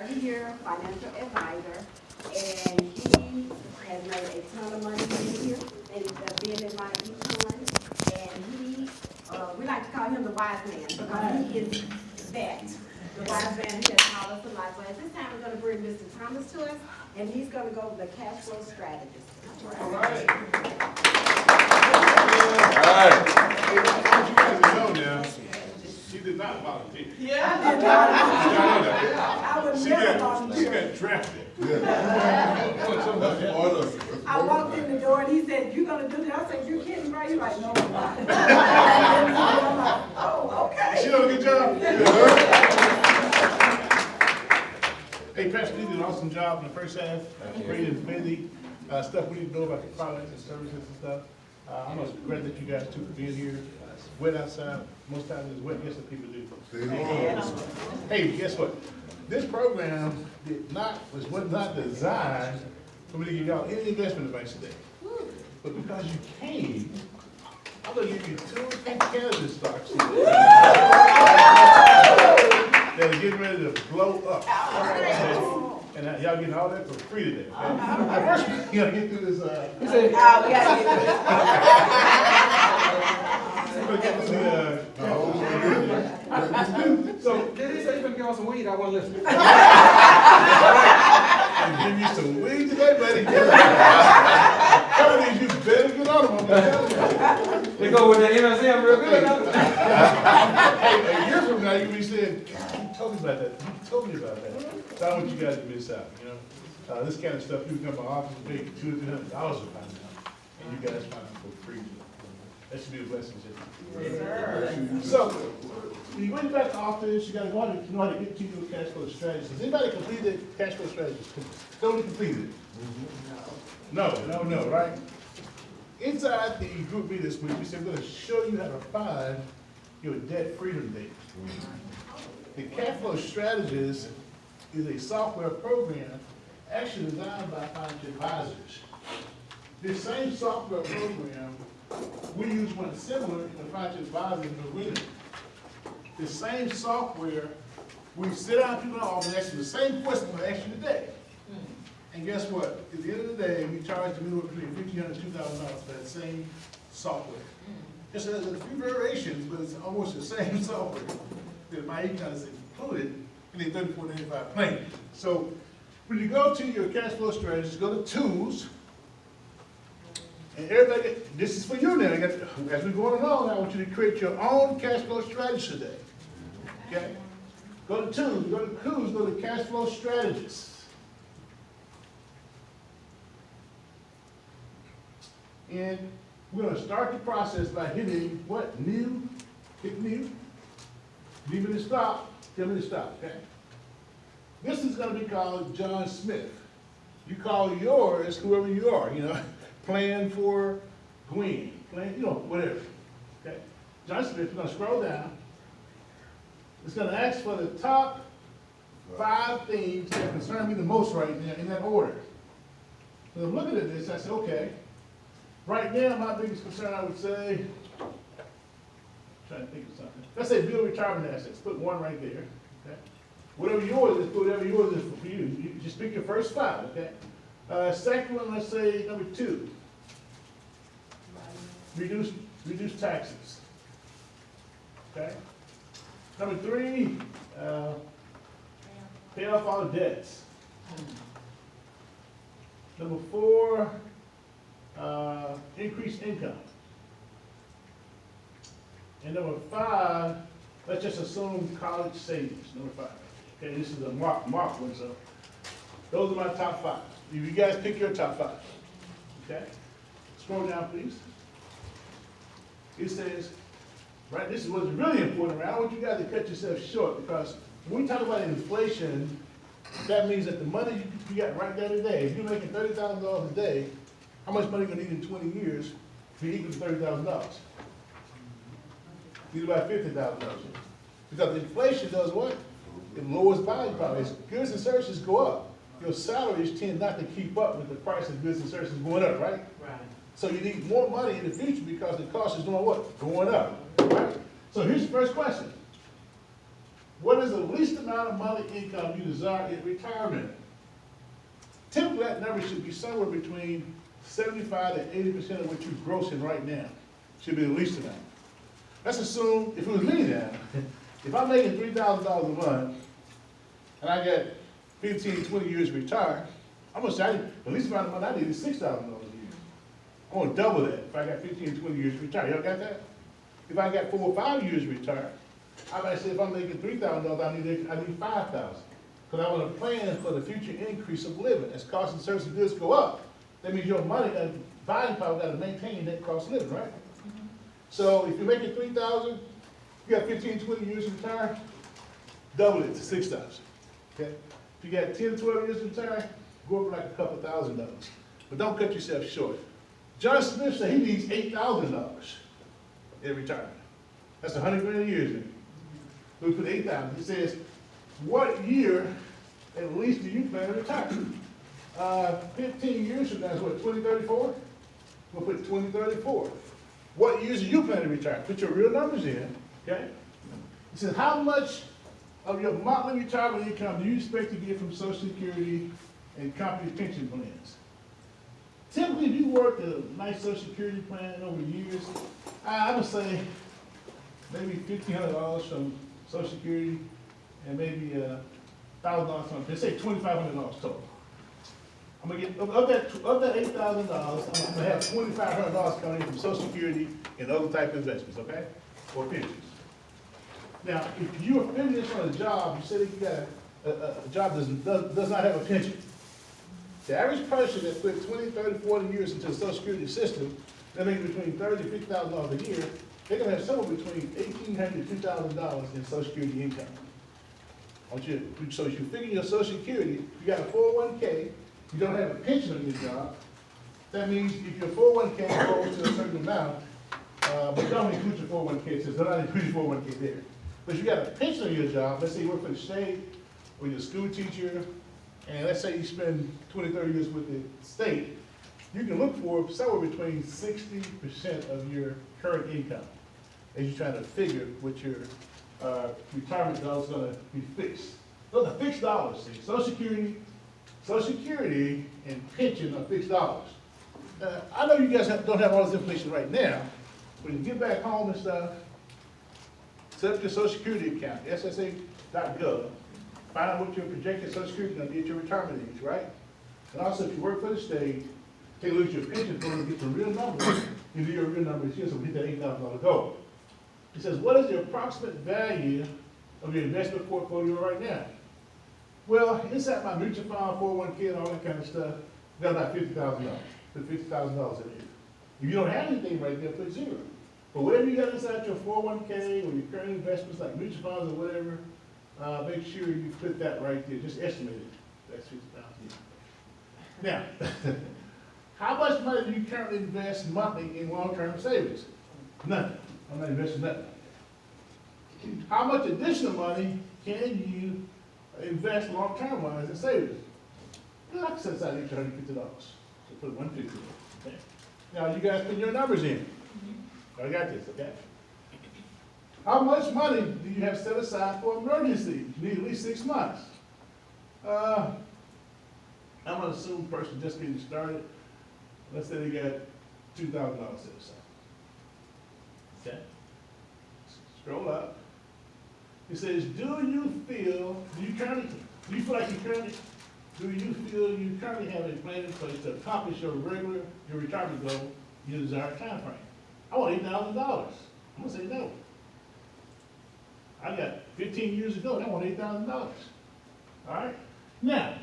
30-year financial advisor, and he has made a ton of money in here and being in my econ. And he, we like to call him the wise man because he is that. The wise man, he has taught us a lot. So at this time, we're going to bring Mr. Thomas to us, and he's going to go over the cash flow strategist. All right. She did not volunteer. Yeah, I did not. I would she never got volunteer. drafted. I walked in the door and he said, "You gonna do that?" I said, "You kidding, right?" He's like, "No, I'm not." I'm like, "Oh, okay." She did a good job. Hey, Pastor, you did an awesome job in the first half. Great and busy. Stuff we didn't know about the products and services and stuff. I'm glad that you guys took being here. It's wet outside. Most times it's wet. Guess what people do? Hey, guess what? This program was not designed for me to give y'all any investment advice today. But because you came, I'm going to give you 2 cannabis stocks that are getting ready to blow up. And y'all getting all that for free today. Okay? First, you gotta get through this. We gotta get through this. We're gonna get through the. So, Did he say he's gonna give us some weed? I wasn't listening. give you some weed today, buddy. Tell me you better get on them. They go with that MSM real good. Hey, a year from now, you'll be saying, God, you told me about that. You told me about that. So I don't want you guys to miss out, you know. This kind of stuff, you come to my office and pay $200 or $300 to find out. And you guys find it for free. That should be a blessing to you. Yes, sir. So, when you go back to office, you gotta know how to get to your cash flow strategies. Has anybody completed cash flow strategies? Totally completed it? No, right? Inside the group meeting this week, we said we're gonna show you how to find your debt freedom date. The cash flow strategist is a software program actually designed by financial advisors. This same software program, we use one similar in the financial advising arena. The same software, we sit down people in the office and ask you the same question we asked you today. And guess what? At the end of the day, we charge anywhere between $1,500 and $2,000 for that same software. Just has a few variations, but it's almost the same software that my econ is included in the 3495 plan. So when you go to your cash flow strategies, go to Tools, and everybody, this is for you now. As we're going along, I want you to create your own cash flow strategy today. Okay? Go to Tools, go to Tools, go to Cash Flow Strategies. And we're going to start the process by hitting what? New. Hit new. Leave it to stop. Tell me to stop, okay? This is going to be called John Smith. You call yours whoever you are, you know. Plan for Gwen. Plan, you know, whatever. Okay? John Smith, we're going to scroll down. It's going to ask for the top 5 things that concern me the most right now in that order. So I'm looking at this, I said, okay. Right now, my biggest concern, I would say, trying to think of something. Let's say build retirement assets. Put 1 right there. Okay. Whatever yours is, put whatever yours is for you. You just pick your first 5. Okay. Second one, let's say number 2. Reduce taxes. Okay. Number 3, pay off all debts. Number 4. Increase income. And number 5, let's just assume college savings, number 5. Okay, this is a mark one, so those are my top 5. You guys pick your top 5. Okay? Scroll down, please. It says, right, this is what's really important, right? I don't want you guys to cut yourself short, because when we talk about inflation, that means that the money you got right there today, if you're making $30,000 a day, how much money are you going to need in 20 years to equal $30,000? Need about $50,000. Because inflation does what? It lowers buying power. As goods and services go up, your salaries tend not to keep up with the price of goods and services going up, right? Right. So you need more money in the future because the cost is doing what? Going up, right? So here's the first question. what is the least amount of monthly income you desire in retirement? Typically, that number should be somewhere between 75 to 80% of what you're grossing right now. Should be the least amount. Let's assume, if it was me now, if I'm making $3,000 a month, and I got 15, 20 years retired, I'm gonna say, the least amount of money I need is $6,000 a year. I'm gonna double that if I got 15, 20 years retired. Y'all got that? If I got 4 or 5 years retired, I might say if I'm making $3,000, I need $5,000. Because I want to plan for the future increase of living. As cost and service of goods go up, that means your money, buying power got to maintain that cost of living, right? So if you're making $3,000, you got 15, 20 years to retire, double it to $6,000. Okay? If you got 10, 12 years to retire, go up like a couple $1,000. But don't cut yourself short. John Smith said he needs $8,000 in retirement. That's 100 grand a year, isn't it? We put 8,000. He says, what year at least do you plan to retire? 15 years from now is what, 2034? We'll put 2034. What years do you plan to retire? Put your real numbers in, okay? He says, how much of your monthly retirement income do you expect to get from Social Security and company pension plans? Typically, if you work a nice Social Security plan over years, I would say maybe $1,500 from Social Security and maybe $1,000 from, let's say $2,500 total. I'm gonna get, of that $8,000, I'm gonna have $2,500 coming in from Social Security and other type of investments, okay? Or pensions. Now, if you are finished on a job, you said that you got a job that does not have a pension. The average person that put 20, 30, 40 years into the Social Security system, they make between $30,000 to $50,000 a year, they're gonna have somewhere between $1,800 to $2,000 in Social Security income. So if you figure your Social Security, you got a 401k, you don't have a pension on your job, that means if your 401k goes to a certain amount, but don't include your 401k, it says they're not include your 401k there. But you got a pension on your job, let's say you work for the state, or you're a school teacher, and let's say you spend 20, 30 years with the state, you can look for somewhere between 60% of your current income as you're trying to figure what your retirement dollar is going to be fixed. Those are fixed dollars. See, Social Security and pension are fixed dollars. I know you guys don't have all this information right now, but when you get back home and stuff, set up your Social Security account, SSA.gov, find out what your projected Social Security is going to be at your retirement age, right? And also, if you work for the state, take a look at your pension fund and get some real numbers. You do your real numbers here, so we hit that $8,000 goal. He says, what is the approximate value of your investment portfolio right now? Well, inside my mutual fund, 401k, and all that kind of stuff, I got about $50,000. Put $50,000 in there. If you don't have anything right there, put zero. But whatever you got inside your 401k or your current investments like mutual funds or whatever, make sure you put that right there. Just estimate it. That's $50,000. Now, how much money do you currently invest monthly in long-term savings? Nothing. I'm not investing nothing. How much additional money can you invest long-term wise in savings? Well, I can set aside $150. So put $150. Okay. Now you guys put your numbers in. I got this, okay? How much money do you have set aside for emergencies? You need at least 6 months. I'm gonna assume a person just getting started. Let's say they got $2,000 set aside. Okay. Scroll up. It says, do you feel you currently have a plan in place to accomplish your retirement goal in your desired time frame? I want $8,000. I'm gonna say no. I got 15 years to go, and I want $8,000. All right? Now,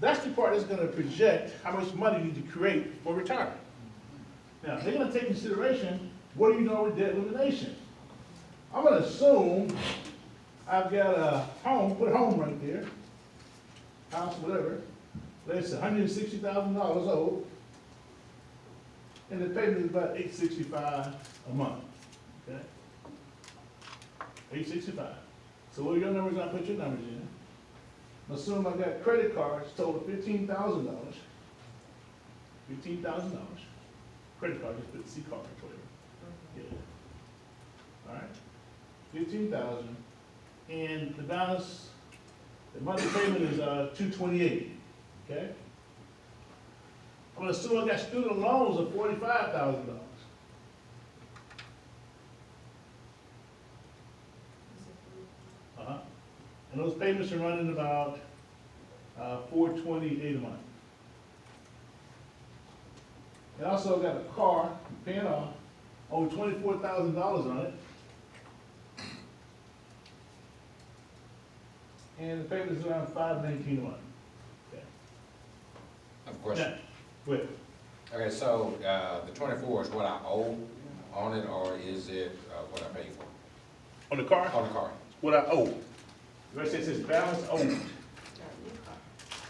that's the part that's gonna project how much money you need to create for retirement. Now, they're gonna take into consideration, what do you know with debt elimination? I'm gonna assume I've got a home, put a home right there, house, whatever, that's $160,000 old, and the payment is about $865 a month, okay? $865. So what are your numbers? I'll put your numbers in. Assume I got credit cards total $15,000. $15,000. Credit card, just put C card or whatever. Yeah. All right. 15,000. And the balance, the monthly payment is, $228, okay? I'm gonna assume I got student loans of $45,000. Uh-huh. And those payments are running about, $428 a month. And also got a car, paying off, over $24,000 on it. And the payment is around $519 a month. Okay. I have a question. Now, go ahead. Okay, so, the 24 is what I owe on it, or is it, what I pay for? On the car, On the car? what I owe. The rest it says balance owed. You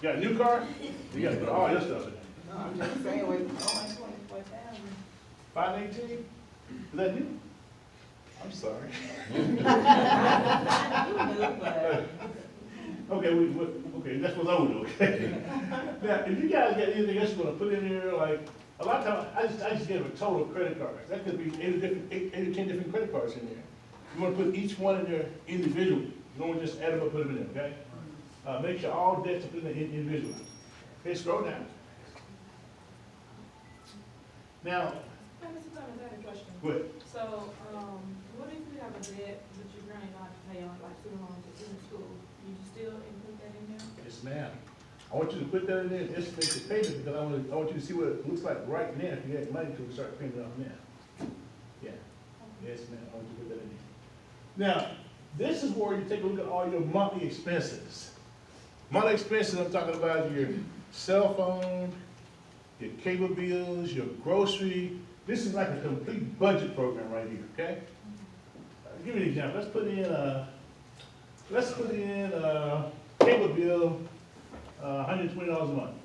got a new car? You gotta put all your stuff in there. No, I'm just saying, we only 24,000. 518? Is that new? I'm sorry. Okay, okay, that's what's owed, okay? Now, if you guys got anything else you wanna put in there, like, a lot of times, I just give a total of credit cards. That could be eight or 10 different credit cards in there. You wanna put each one in there individually. You don't wanna just add them up, put them in there, okay? Make sure all debts are put in there individually. Okay, scroll down. Now, Mr. Thomas, I had a question. go ahead. So, what if you have a debt that you're granted not to pay on, like student loans in school? You still include that in there? Yes, ma'am. I want you to put that in there and estimate the payment, because I want you to see what it looks like right now if you have money to start paying it off now. Yeah, yes, ma'am, I want you to put that in there. Now, this is where you take a look at all your monthly expenses. Monthly expenses, I'm talking about your cell phone, your cable bills, your grocery. This is like a complete budget program right here, okay? I'll give you an example. Let's put in cable bill, $120 a month.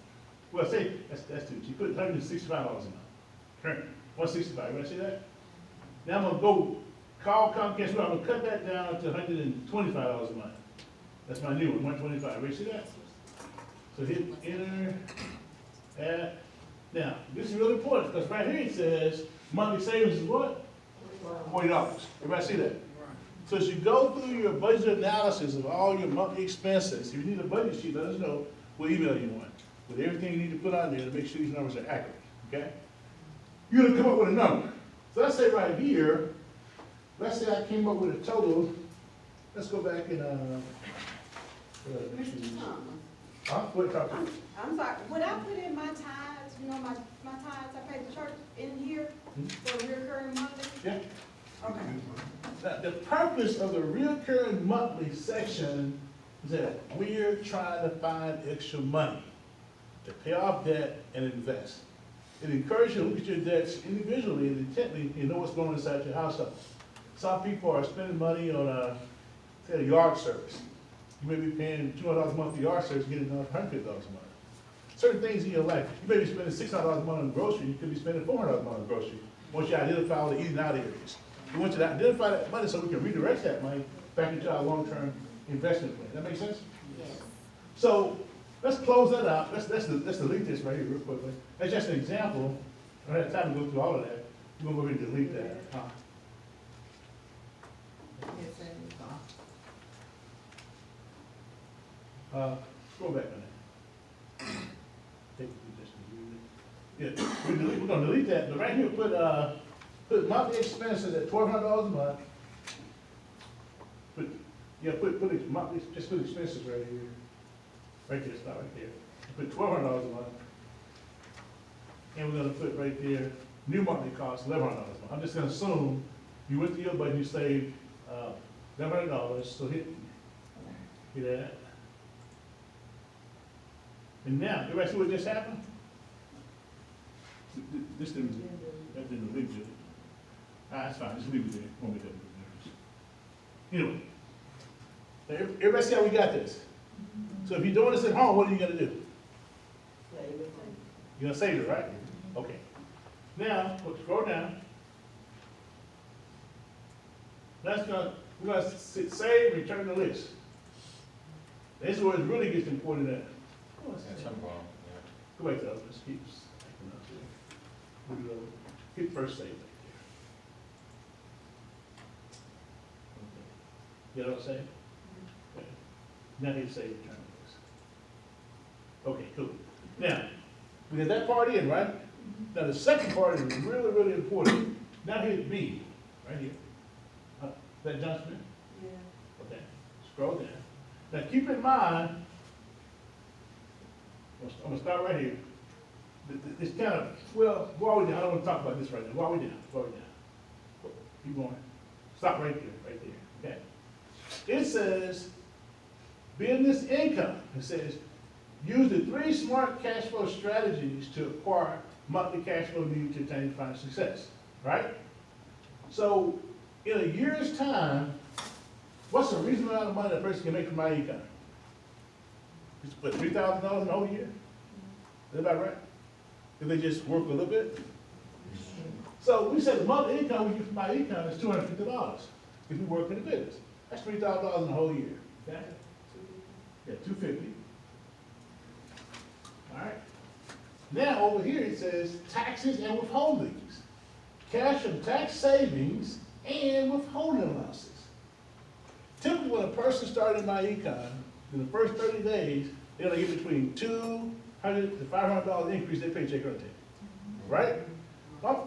Well, say, that's too cheap. Put $165 a month. Current, $165, you wanna see that? Now I'm gonna go call Comcast, I'm gonna cut that down to $125 a month. That's my new one, $125, ready to see that? So hit enter, add. Now, this is really important, because right here it says, monthly savings is what? $40. Everybody see that? So as you go through your budget analysis of all your monthly expenses, if you need a budget sheet, let us know. We'll email you one with everything you need to put on there to make sure these numbers are accurate, okay? You're gonna come up with a number. So let's say right here, let's say I came up with a total, let's go back and, Mr. Thomas, what talk to? I'm sorry, would I put in my tithes, you know, my tithes I pay the church in here for recurring monthly? Yeah. Okay. Now, the purpose of the recurring monthly section is that we're trying to find extra money to pay off debt and invest. It encourages you to look at your debts individually and intently, you know what's going on inside your household. Some people are spending money on say a yard service. You may be paying $200 a month for yard service, getting another $150 a month. Certain things in your life, you may be spending $600 a month on grocery, you could be spending $400 a month on grocery, once you identify all the eating out areas. We want you to identify that money so we can redirect that money back into our long-term investment plan. That make sense? Yes. So let's close that out. Let's delete this right here real quickly. That's just an example. I don't have time to go through all of that. We're going to go ahead and delete that. Scroll back on that. Take it, just delete it. Yeah, we're gonna delete that, but right here, put monthly expenses at $1,200 a month. Put monthly, just put expenses right here. Right there, start right there. Put $1,200 a month. And we're gonna put right there, new monthly cost, $1,100 a month. I'm just gonna assume you went through your budget, you saved, $1,100, so hit that. And now, everybody see what just happened? This didn't, that didn't leave it. That's fine, just leave it there, won't make that difference. Anyway, everybody see how we got this? So if you're doing this at home, what are you gonna do? You're gonna save it, right? Okay. Now, scroll down. We're gonna save, return the list. This is where it really gets important at. That's something wrong, Go back to the other, just keep hit first save right there. Okay. You know what I'm saying? Now hit save return request. Okay, cool. Now, we got that part in, right? Now the second part is really, really important. Now hit B, right here. That John Smith? Yeah. Okay, scroll down. Now keep in mind, I'm gonna start right here. It's kind of, well, while we down, I don't wanna talk about this right now. While we down. Keep going. Stop right there, okay? It says, business income. It says, use the 3 smart cash flow strategies to acquire monthly cash flow needed to attain financial success, right? So, in a year's time, what's a reasonable amount of money a person can make from my income? Just put $3,000 in the whole year? Is that about right? If they just work a little bit? So we said the monthly income we get from my income is $250 if we work in the business. That's $3,000 in the whole year, okay? Yeah, $250. All right. Now over here it says taxes and withholdings. Cash from tax savings and withholding allowances. Typically when a person started in my econ, in the first 30 days, they're gonna get between $200 to $500 increase their paycheck or take, right?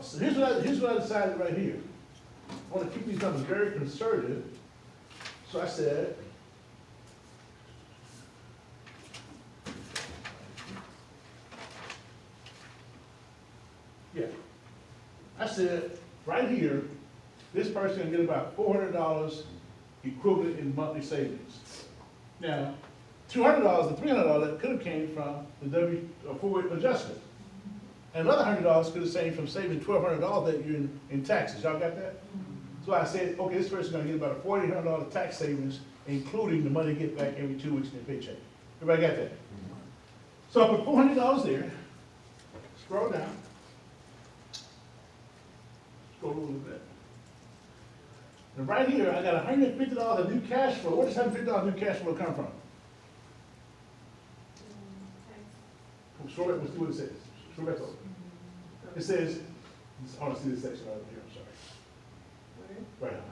So here's what I decided right here. I wanna keep these numbers very conservative. So I said, I said, right here, this person can get about $400 equivalent in monthly savings. Now, $200 and $300 that could have came from the forward adjustment. And another $100 could have saved from saving $1,200 that you're in taxes. Y'all got that? So I said, okay, this person's gonna get about a $4,800 tax savings, including the money they get back every 2 weeks in their paycheck. Everybody got that? So I put $400 there. Scroll down. Scroll a little bit. And right here, I got $150 of new cash flow. Where does $150 new cash flow come from? Scroll back, let's see what it says. Scroll back over. It says, I want to see this section right over here, I'm sorry. Right on.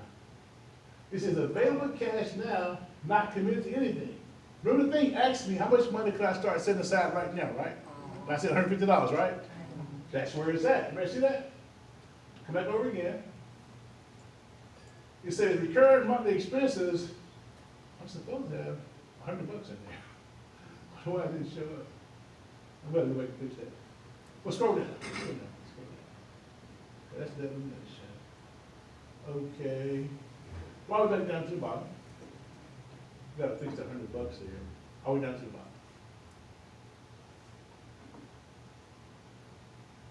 It says available cash now, not committed to anything. Remember the thing asked me how much money could I start setting aside right now, right? And I said $150, right? That's where it's at. Remember, see that? Come back over again. It says recurring monthly expenses. I'm supposed to have $100 in there. Why didn't it show up? I'm gonna go back and fix that. Well, scroll down. Scroll down. That's definition. Okay. All the way back down to the bottom. We gotta fix that $100 there. All the way down to the bottom.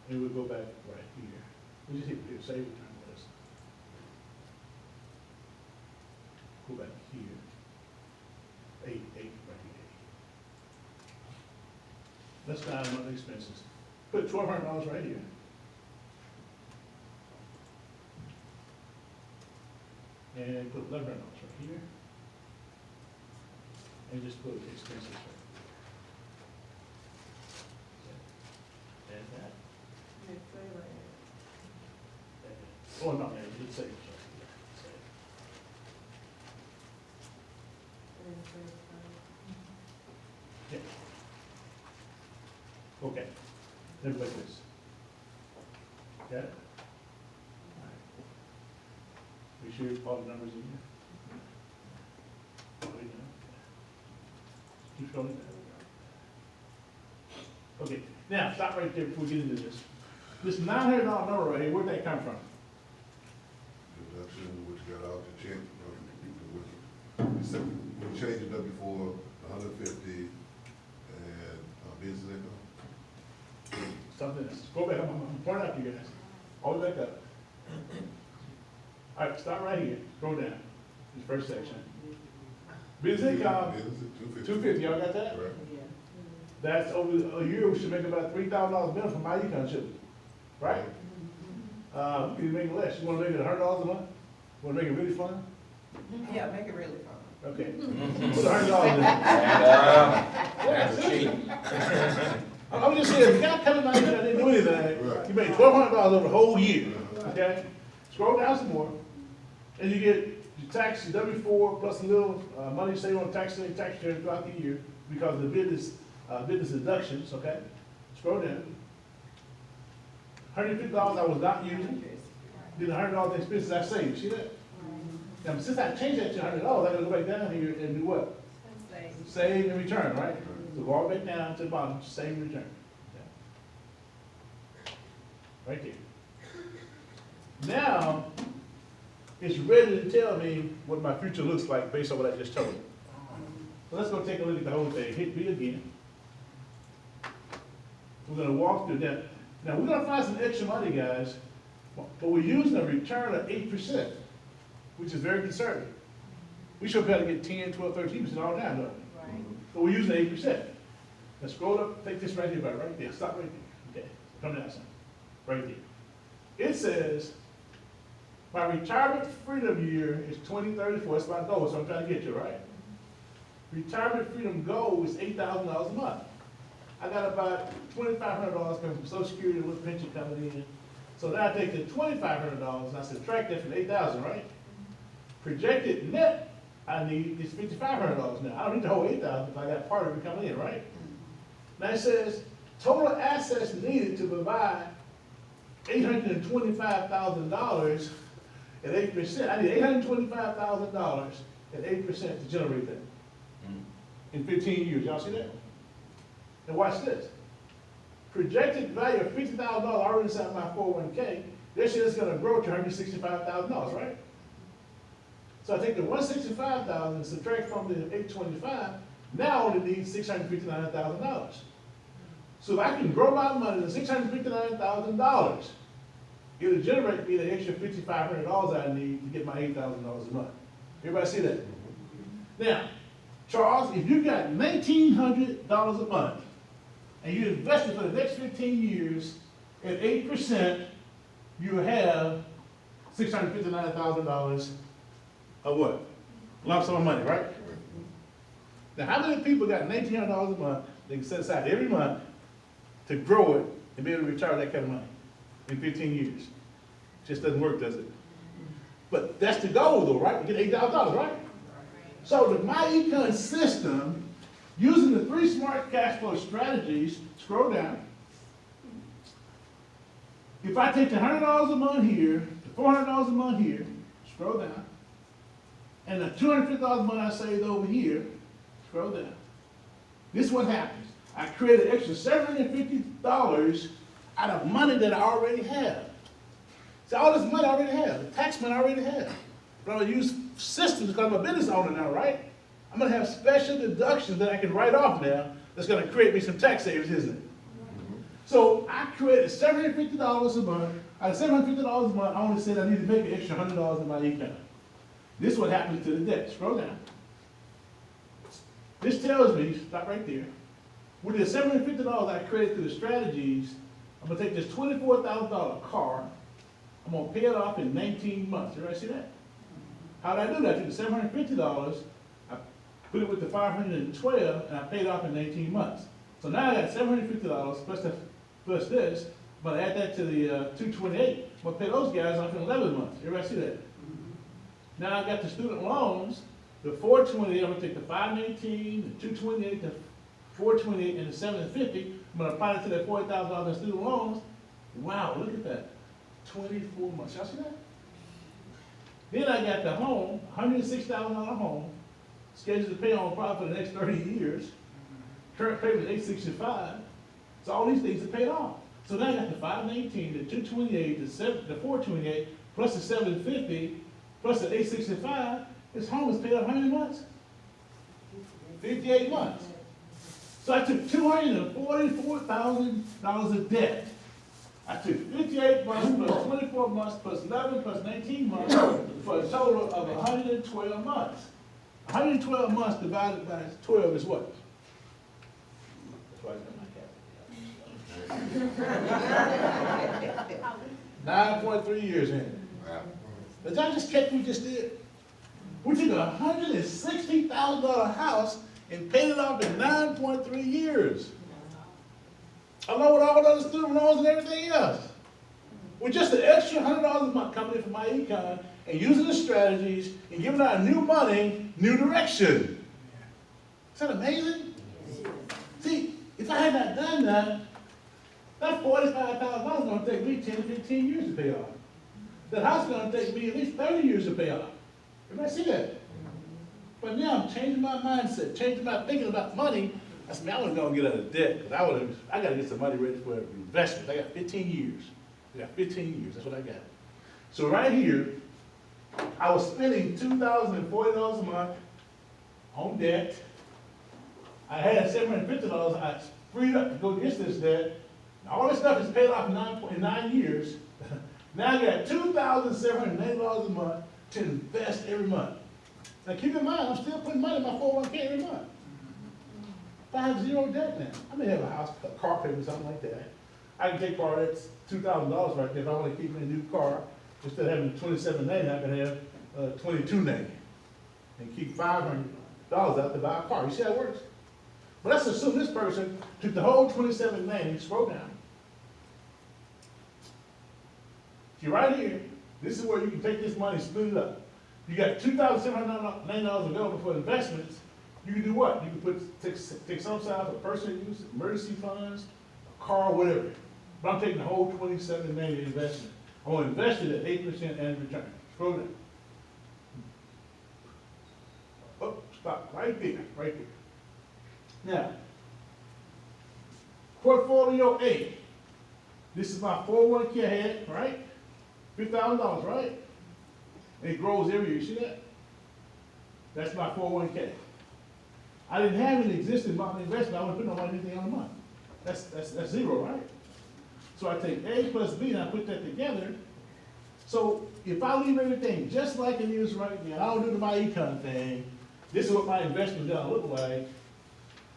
And we'll go back right here. We just hit save return list. Go back here. 8 right here. Let's find monthly expenses. Put $1,200 right here. And put $1,100 right here. And just put expenses right here. And that. Oh, no, man, you did save, sorry. Yeah. Okay, then like this. Okay? All right. Make sure all the numbers in here. All the way down. Keep going down. Okay, now, stop right there before we get into this. This $900 number right here, where'd that come from? Deduction, which got out the check, we changed it up before 150 and business income. Something else. Go back, I'm pointing out to you guys. All the way back up. All right, start right here, scroll down, this first section. Business income, Business, 250, y'all got that? Right. That's over a year, we should make about $3,000 minimum from my econ, shouldn't we? Right? We can make it less. You wanna make it $100 a month? Wanna make it really fun? Yeah, make it really fun. Okay. Put $100 in. That's cheap. I'm just saying, if you got coming out here, I didn't do anything, Right. you made $1,200 over the whole year, okay? Scroll down some more, and you get you tax your W-4 plus a little, money saved on tax return throughout the year because of the business deductions, okay? Scroll down. $150 I was not using, then $100 expenses I saved, see that? Now, since I changed that to $100, I gotta go back down here and do what? Save and return, right? So go all the way down to the bottom, save and return. Right there. Now, it's ready to tell me what my future looks like based on what I just told you. So let's go take a look at the whole thing. Hit B again. We're gonna walk through that. Now, we're gonna find some extra money, guys, but we're using a return of 8%, which is very conservative. We should be able to get 10, 12, 13% all the time, don't we? But we're using 8%. Now scroll up, take this right here, right there, stop right there. Okay, come down some, right there. It says, my retirement freedom year is 2034, that's my goal, so I'm trying to get you, right? Retirement freedom goal is $8,000 a month. I got about $2,500 coming from Social Security with pension coming in. So now I take the $2,500 and I subtract that from $8,000, right? Projected net I need is $5,500 now. I don't need the whole $8,000 if I got part of it coming in, right? Now it says total assets needed to provide $825,000 at 8%. I need $825,000 at 8% to generate that in 15 years. Y'all see that? And watch this. Projected value of $50,000 already inside my 401k. This year it's going to grow to $165,000, right? So I take the $165,000 and subtract from the $825,000. Now I only need $659,000. So if I can grow my money to $659,000, it'll generate me the extra $5,500 I need to get my $8,000 a month. Everybody see that? Now, Charles, if you got $1,900 a month and you invested for the next 15 years at 8%, you have $659,000 of what? Lump sum of money, right? Now, how many people got $1,900 a month they can set aside every month to grow it and be able to retire that kind of money in 15 years? Just doesn't work, does it? But that's the goal, though, right? You get $8,000, right? So the MyEcon system, using the 3 smart cash flow strategies, scroll down. If I take the $100 a month here, the $400 a month here, scroll down, and the $250 a month I saved over here, scroll down. This is what happens. I create an extra $750 out of money that I already have. See, all this money I already have, the tax money I already have. But I'm going to use systems because I'm a business owner now, right? I'm going to have special deductions that I can write off now that's going to create me some tax savings, isn't it? So I created $750 a month. Out of $750 a month, I only said I need to make an extra $100 in my income. This is what happens to the debt. Scroll down. This tells me, stop right there, with the $750 I created through the strategies, I'm going to take this $24,000 car, I'm going to pay it off in 19 months. Everybody see that? How did I do that? I took the $750, I put it with the $512, and I paid it off in 19 months. So now I got $750 plus this, I'm going to add that to the $228. I'm going to pay those guys off in 11 months. Everybody see that? Now I got the student loans, the $428, I'm going to take the $518, the $228, the $428, and the $750. I'm going to apply it to that $40,000 in student loans. Wow, look at that. 24 months. Y'all see that? Then I got the home, $106,000 home, scheduled to pay on probably for the next 30 years. Current payment is $865. So all these things are paid off. So now I got the $518, the $228, the $428, plus the $750, plus the $865. This home is paid off how many months? 58 months. So I took $244,000 of debt. I took 58 months plus 24 months plus 11 plus 19 months for a total of 112 months. 112 months divided by 12 is what? That's why I got my 9.3 years in. Did y'all just catch what we just did? We took a $160,000 house and paid it off in 9.3 years. Along with all the other student loans and everything else. with just an extra $100 a month coming in from my econ and using the strategies and giving out new money, new direction. Is that amazing? See, if I had not done that, that $45,000 is going to take me 10 to 15 years to pay off. That house is going to take me at least 30 years to pay off. Everybody see that? But now I'm changing my mindset, changing my thinking about money. I said, man, I wasn't going to get out of debt because I got to get some money ready for investment. I got 15 years. I got 15 years. That's what I got. So right here, I was spending $2,040 a month on debt. I had $750 I freed up to go against this debt. Now, all this stuff is paid off in 9 years. Now I got $2,780 a month to invest every month. Now keep in mind, I'm still putting money in my 401k every month. But I have zero debt now. I may have a house, a car payment, something like that. I can take part of that $2,000 right there if I want to keep me a new car. Instead of having $2,790, I can have $2,290 and keep $500 out to buy a car. You see how it works? But let's assume this person took the whole $2,790, scroll down. See right here, this is where you can take this money and split it up. You got $2,790 available for investments. You can do what? You can take some side for personal use, emergency funds, a car, whatever. But I'm taking the whole $2,790 investment. I'm going to invest it at 8% annual return. Scroll down. Oh, stop right there, right there. Now, portfolio A. This is my 401k I had, right? $50,000, right? And it grows every year. You see that? That's my 401k. I didn't have any existing monthly investment. I wouldn't put no money anything on the month. That's zero, right? So I take A plus B and I put that together. So if I leave everything just like it is right now, I don't do my econ thing, this is what my investment is going to look like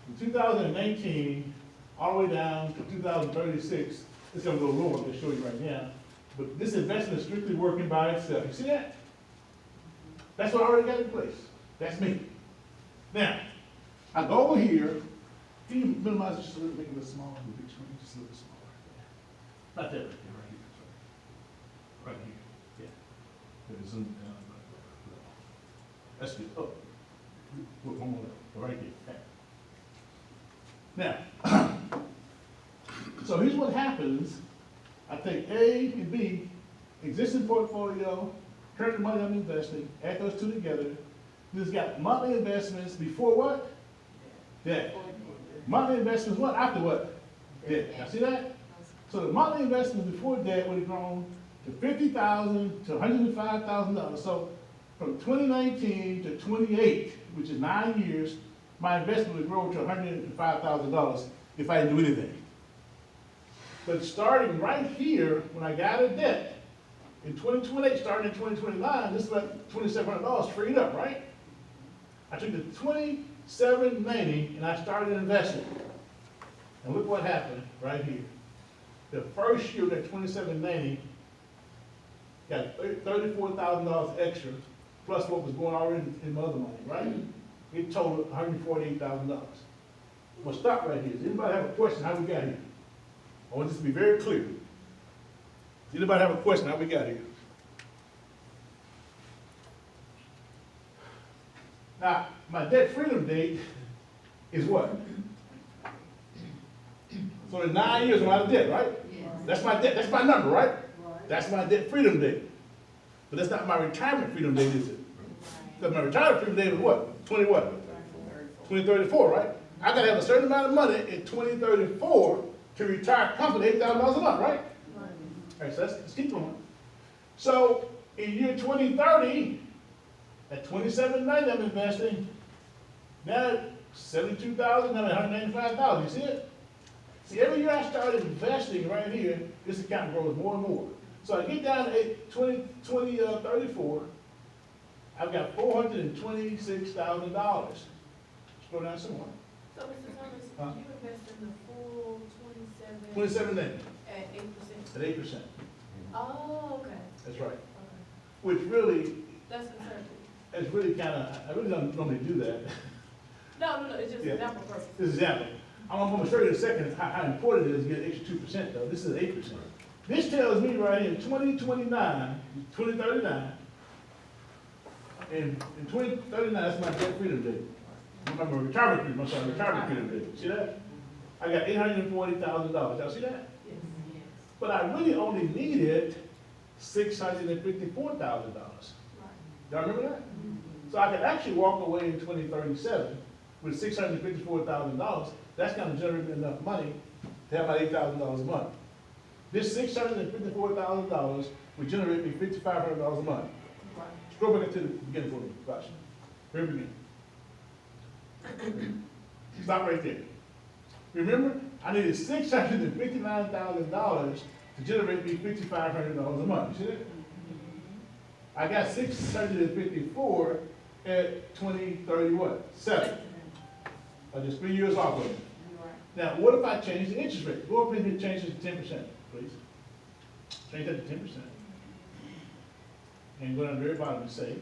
from 2019 all the way down to 2036. It's going to go lower, I'm going to show you right now. But this investment is strictly working by itself. You see that? That's what I already got in place. That's me. Now, I go over here. Can you minimize it just a little, make it a little smaller, the big screen, just a little bit smaller. Not that right there, right here. Sorry. Right here. Yeah. Maybe zoom down. That's good. Oh, look, one more level. Right here. Now, so here's what happens. I take A and B, existing portfolio, current money I'm investing, add those two together. This got monthly investments before what? Debt. Monthly investments what? After what? Debt. Now see that? So the monthly investments before debt would have grown to $50,000 to $105,000. So from 2019 to 28, which is 9 years, my investment would grow to $105,000 if I didn't do anything. But starting right here, when I got out of debt, in 2028, starting in 2029, this is like $2,700 freed up, right? I took the $2,790 and I started investing. And look what happened right here. The first year, that $2,790 got $34,000 extra, plus what was going already in my other money, right? It totaled $148,000. I'm gonna stop right here. Does anybody have a question how we got here? I want this to be very clear. Does anybody have a question how we got here? Now, my debt freedom date is what? So in 9 years I'm out of debt, right? Yes. That's my debt, that's my number, right? That's my debt freedom date. But that's not my retirement freedom date, is it? Because my retirement freedom date is what? 2034, right? I gotta have a certain amount of money in 2034 to retire comfortably $8,000 a month, right? All right, so let's keep going. So in year 2030, at $2,790 I'm investing, now $72,000, now $195,000, you see it? See, every year I started investing right here, this account grows more and more. So I get down to 2034, I've got $426,000. Scroll down some more. So, Mr. Thomas, you invest in the full 27? 2790 At 8%? at 8%. Oh, okay. That's right. Okay. Which really, That's conservative. it's really kind of, I really don't normally do that. No, it's just Yeah. example purpose. This is example. I'm gonna show you in a second how important it is to get an extra 2% though. This is 8%. This tells me right here, 2039, 2039, and in 2039, that's my debt freedom date. Remember, retirement freedom, I'm sorry, retirement freedom date. See that? I got $840,000. Y'all see that? Yes. But I really only needed $654,000. Y'all remember that? So I could actually walk away in 2037 with $654,000. That's gonna generate me enough money to have my $8,000 a month. This $654,000 would generate me $5,500 a month. Scroll back to the beginning for me, watch. Very beginning. Stop right there. Remember, I needed $659,000 to generate me $5,500 a month. You see that? I got 654 at 2037. I just 3 years off of it. Now, what if I change the interest rate? Go up in here and change it to 10%, please. Change that to 10%. And go down to the very bottom and say,